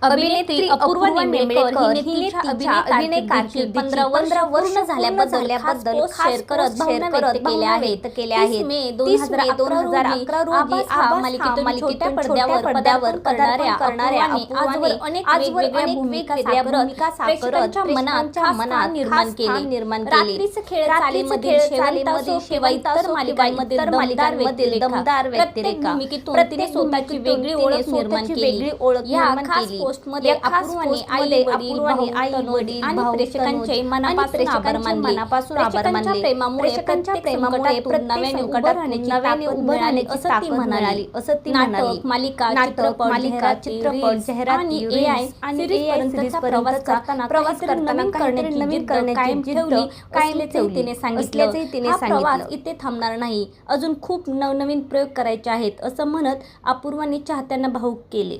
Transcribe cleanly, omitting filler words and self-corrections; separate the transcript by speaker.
Speaker 1: अभिनेत्री अपूर्वा निंबेकर हिने तिच्या अभिनय कारकीर्दीची 15 वर्ष झाल्याबद्दल शेअर करत भावना व्यक्त केल्या आहेत. 30 मे 2011 रोजी आभा मालिकेतून छोट्या पडद्यावर करणाऱ्या अपूर्वाने आजवर अनेक भूमिका साकारत प्रेक्षकांच्या मनात निर्माण केली. रात्रीचे खेळ चालीमधील शिवाय इतर मालिकांमधील दमदार व्यक्तिरेखा भूमिकेतून तिने स्वतःची वेगळी ओळख निर्माण केली. या खास पोस्टमध्ये अपूर्वाने आई-वडील आणि प्रेक्षकांचे मनापासून आभार मानले. प्रेक्षकांच्या प्रेमामुळे नव्याने उभं राहण्याची ताकद मिळाली असं ती म्हणाली. मालिका, चित्रपट, जाहिराती, AI आणि सिरीजपर्यंतचा प्रवास करताना काहीतरी नवीन करण्याची कायम तिने सांगितलं. हा प्रवास इथे थांबणार नाही, अजून खूप नवनवीन प्रयोग करायचे आहेत असं म्हणत अपूर्वाने चाहत्यांना भावुक केले.